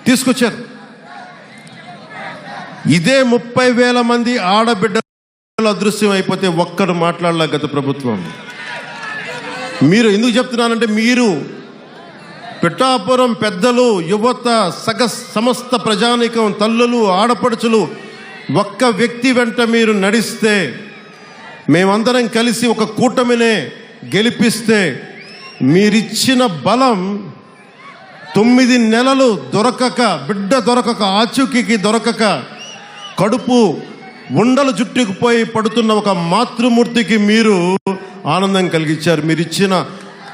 తీసుకొచ్చారు. ఇదే 30,000 మంది ఆడబిడ్డలు అదృశ్యం అయిపోతే ఒక్కరు మాట్లాడలే గత ప్రభుత్వం. మీరు ఎందుకు చెప్తున్నానంటే, మీరు పిఠాపురం పెద్దలు, యువత, సమస్త ప్రజానీకం, తల్లులు, ఆడపడుచులు ఒక్క వ్యక్తి వెంట మీరు నడిస్తే, మేమందరం కలిసి ఒక కూటమినే గెలిపిస్తే, మీరిచ్చిన బలం 9 నెలలు దొరకక, బిడ్డ దొరకక, ఆచూకీకి దొరకక, కడుపు ఉండలు చుట్టుకుపోయి పడుతున్న ఒక మాతృమూర్తికి మీరు ఆనందం కలిగించారు. మీరు ఇచ్చిన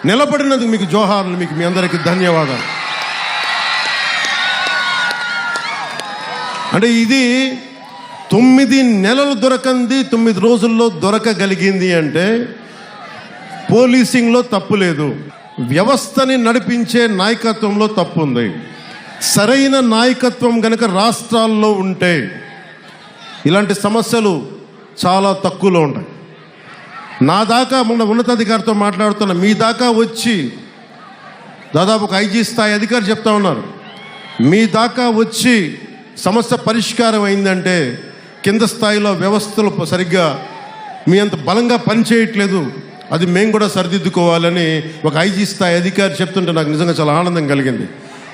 నిలబడినందుకు మీకు జోహార్లు, మీకు మీ అందరికీ ధన్యవాదాలు. అంటే ఇది 9 నెలలు దొరకంది 9 రోజుల్లో దొరకగలిగింది అంటే పోలీసింగ్లో తప్పు లేదు, వ్యవస్థని నడిపించే నాయకత్వంలో తప్పు ఉంది. సరైన నాయకత్వం గనక రాష్ట్రాల్లో ఉంటే ఇలాంటి సమస్యలు చాలా తక్కువలో ఉంటాయి. నా దాకా మొన్న ఉన్నతాధికారితో మాట్లాడుతున్న, మీ దాకా వచ్చి దాదాపు ఒక ఐజీ స్థాయి అధికారి చెప్తా ఉన్నారు, మీ దాకా వచ్చి సమస్య పరిష్కారం అయిందంటే కింద స్థాయిలో వ్యవస్థలు సరిగ్గా మీ అంత బలంగా పనిచేయట్లేదు, అది మేము కూడా సరిదిద్దుకోవాలని ఒక ఐజీ స్థాయి అధికారి చెప్తుంటే నాకు నిజంగా చాలా ఆనందం కలిగింది.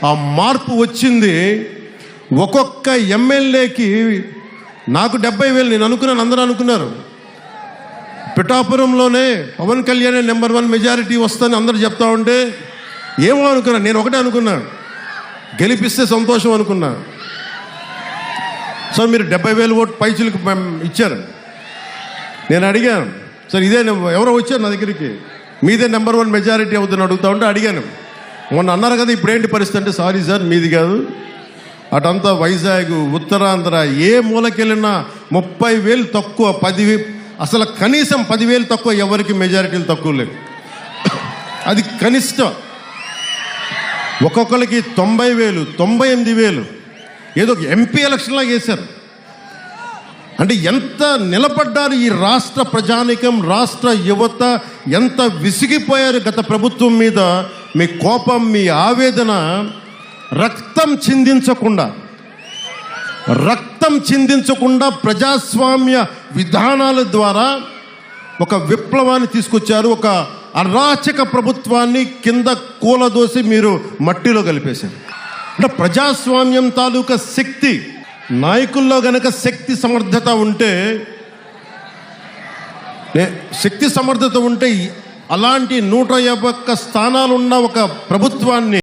ఆ మార్పు వచ్చింది. ఒక్కొక్క ఎమ్మెల్యేకి నాకు 70,000 నేను అనుకున్నాను, అందరూ అనుకున్నారు. పిఠాపురంలోనే పవన్ కళ్యాణ్ నెంబర్ 1 మెజారిటీ వస్తుందని అందరూ చెప్తా ఉంటే ఏమో అనుకున్నాను. నేను ఒకటే అనుకున్నాను, గెలిపిస్తే సంతోషం అనుకున్నా. సో మీరు 70,000 ఓటు పైచులకు ఇచ్చారు. నేను అడిగాను, సార్ ఇదే ఎవరో వచ్చారు నా దగ్గరికి, మీదే నెంబర్ 1 మెజారిటీ అవుతుంది అడుగుతా ఉంటే అడిగాను. మొన్న అన్నారు కదా ఇప్పుడేంటి పరిస్థితి అంటే, సారీ సార్ మీది కాదు, అటంతా వైజాగ్, ఉత్తరాంధ్ర ఏ మూలకెళ్ళినా 30,000 తక్కువ, 10,000 అసలు కనీసం 10,000 తక్కువ, ఎవరికి మెజారిటీలు తక్కువ లేవు. అది కనిష్టం. ఒక్కొక్కరికి 90,000, 98,000 ఏదో ఎంపీ ఎలక్షన్లాగా వేశారు. అంటే ఎంత నిలబడ్డారు ఈ రాష్ట్ర ప్రజానికం, రాష్ట్ర యువత ఎంత విసిగిపోయారు గత ప్రభుత్వం మీద. మీ కోపం, మీ ఆవేదన రక్తం చిందించకుండా ప్రజాస్వామ్య విధానాల ద్వారా ఒక విప్లవాన్ని తీసుకొచ్చారు. ఒక అరాచక ప్రభుత్వాన్ని కింద కూలదోసి మీరు మట్టిలో కలిపేశారు. అంటే ప్రజాస్వామ్యం తాలూకా శక్తి, నాయకుల్లో గనక శక్తి సమర్థత ఉంటే అలాంటి 151 స్థానాలున్న ఒక ప్రభుత్వాన్ని